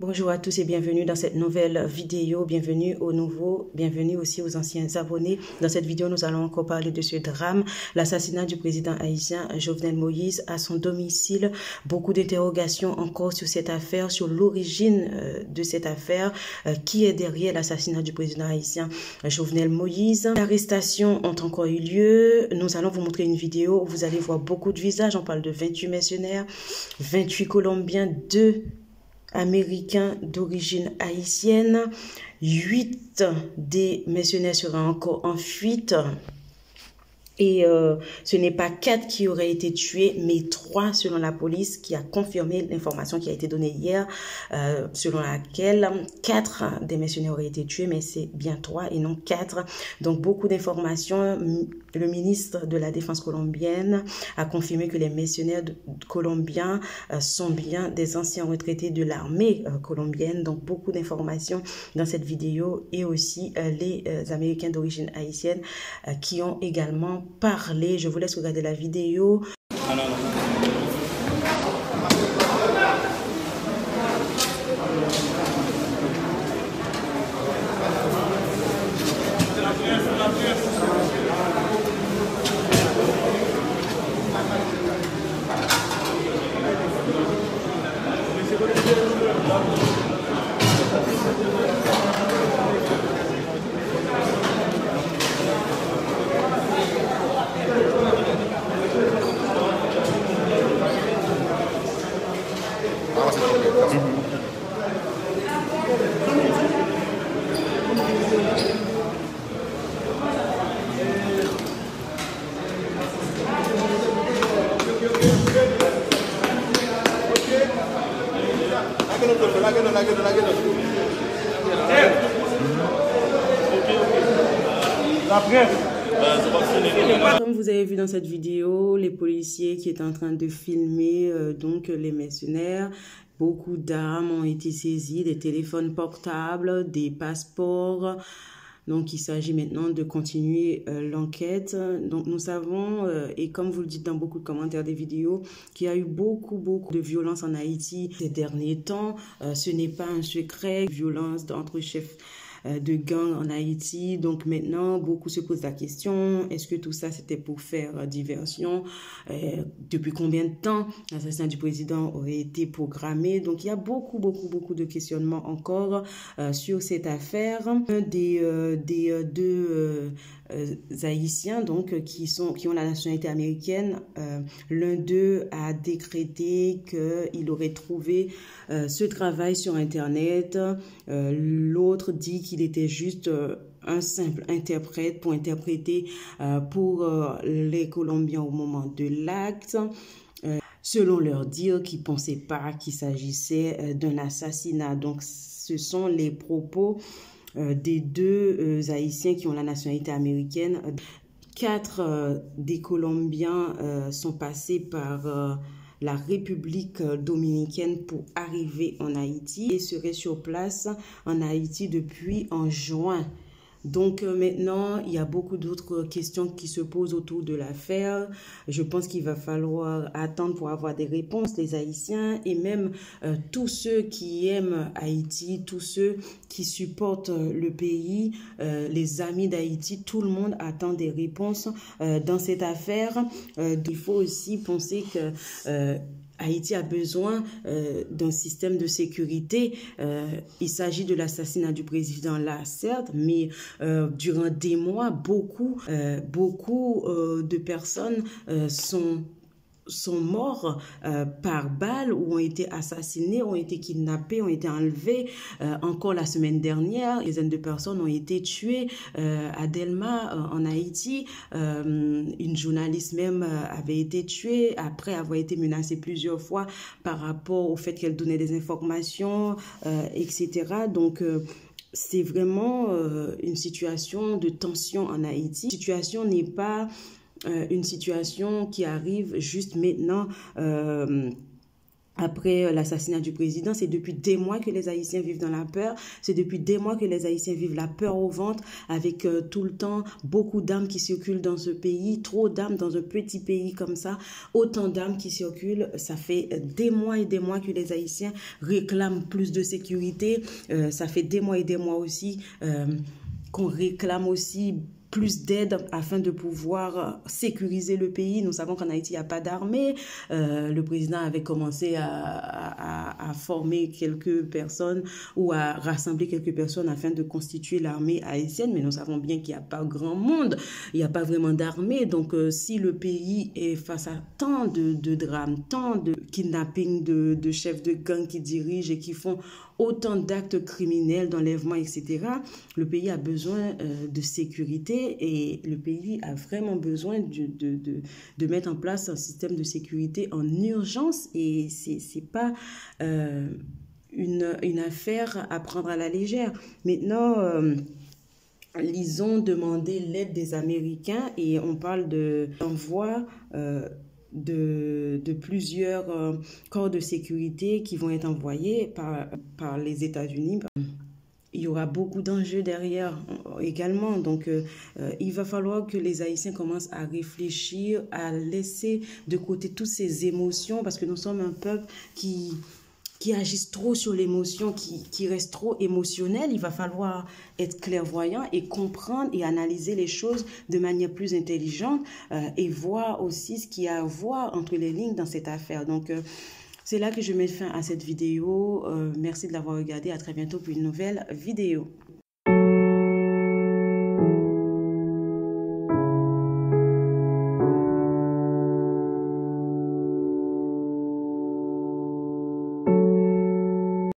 Bonjour à tous et bienvenue dans cette nouvelle vidéo. Bienvenue aux nouveaux, bienvenue aussi aux anciens abonnés. Dans cette vidéo, nous allons encore parler de ce drame, l'assassinat du président haïtien Jovenel Moïse à son domicile. Beaucoup d'interrogations encore sur cette affaire, sur l'origine de cette affaire, qui est derrière l'assassinat du président haïtien Jovenel Moïse. Les arrestations ont encore eu lieu. Nous allons vous montrer une vidéo où vous allez voir beaucoup de visages. On parle de 28 mercenaires, 28 Colombiens, 2 Américains d'origine haïtienne. 8 des mercenaires seraient encore en fuite. Et ce n'est pas 4 qui auraient été tués, mais 3 selon la police, qui a confirmé l'information qui a été donnée hier, selon laquelle 4 des mercenaires auraient été tués, mais c'est bien 3 et non 4. Donc beaucoup d'informations. Le ministre de la Défense colombienne a confirmé que les mercenaires colombiens sont bien des anciens retraités de l'armée colombienne. Donc beaucoup d'informations dans cette vidéo, et aussi les Américains d'origine haïtienne qui ont également parlé. Je vous laisse regarder la vidéo. Comme vous avez vu dans cette vidéo, les policiers qui étaient en train de filmer donc les mercenaires, beaucoup d'armes ont été saisies, des téléphones portables, des passeports. Donc, il s'agit maintenant de continuer l'enquête. Donc, nous savons, et comme vous le dites dans beaucoup de commentaires des vidéos, qu'il y a eu beaucoup de violences en Haïti ces derniers temps. Ce n'est pas un secret, violence entre chefs de gang en Haïti. Donc maintenant, beaucoup se posent la question, est-ce que tout ça c'était pour faire diversion? Depuis combien de temps l'assassinat du président aurait été programmé? Donc il y a beaucoup de questionnements encore sur cette affaire. Des deux Haïtiens donc qui ont la nationalité américaine, l'un d'eux a décrété qu'il aurait trouvé ce travail sur Internet. L'autre dit qu'il était juste un simple interprète pour interpréter pour les Colombiens au moment de l'acte. Selon leur dire, qu'ils ne pensaient pas qu'il s'agissait d'un assassinat. Donc, ce sont les propos des deux Haïtiens qui ont la nationalité américaine. 4 des Colombiens sont passés par la République dominicaine pour arriver en Haïti et seraient sur place en Haïti depuis en juin. Donc maintenant, il y a beaucoup d'autres questions qui se posent autour de l'affaire. Je pense qu'il va falloir attendre pour avoir des réponses, les Haïtiens et même tous ceux qui aiment Haïti, tous ceux qui supportent le pays, les amis d'Haïti, tout le monde attend des réponses dans cette affaire. Il faut aussi penser que Haïti a besoin d'un système de sécurité. Il s'agit de l'assassinat du président là, certes, mais durant des mois, beaucoup de personnes sont morts par balle ou ont été assassinés, ont été kidnappés, ont été enlevés. Encore la semaine dernière, des dizaines de personnes ont été tuées à Delma, en Haïti. Une journaliste même avait été tuée après avoir été menacée plusieurs fois par rapport au fait qu'elle donnait des informations, etc. Donc, c'est vraiment une situation de tension en Haïti. La situation n'est pas une situation qui arrive juste maintenant après l'assassinat du président. C'est depuis des mois que les Haïtiens vivent dans la peur. C'est depuis des mois que les Haïtiens vivent la peur au ventre, avec tout le temps beaucoup d'armes qui circulent dans ce pays, trop d'armes dans un petit pays comme ça, autant d'armes qui circulent. Ça fait des mois et des mois que les Haïtiens réclament plus de sécurité. Ça fait des mois et des mois aussi qu'on réclame aussi plus d'aide afin de pouvoir sécuriser le pays. Nous savons qu'en Haïti, il n'y a pas d'armée. Le président avait commencé à former quelques personnes ou à rassembler quelques personnes afin de constituer l'armée haïtienne, mais nous savons bien qu'il n'y a pas grand monde, il n'y a pas vraiment d'armée. Donc, si le pays est face à tant de drames, tant de kidnapping de chefs de gang qui dirigent et qui font autant d'actes criminels, d'enlèvement, etc., le pays a besoin de sécurité et le pays a vraiment besoin de mettre en place un système de sécurité en urgence et c'est pas une affaire à prendre à la légère. Maintenant, ils ont demandé l'aide des Américains et on parle d'envoi de plusieurs corps de sécurité qui vont être envoyés par les États-Unis. Il y aura beaucoup d'enjeux derrière également. Donc, il va falloir que les Haïtiens commencent à réfléchir, à laisser de côté toutes ces émotions parce que nous sommes un peuple qui agissent trop sur l'émotion, qui restent trop émotionnels. Il va falloir être clairvoyant et comprendre et analyser les choses de manière plus intelligente et voir aussi ce qu'il y a à voir entre les lignes dans cette affaire. Donc, c'est là que je mets fin à cette vidéo. Merci de l'avoir regardée. À très bientôt pour une nouvelle vidéo.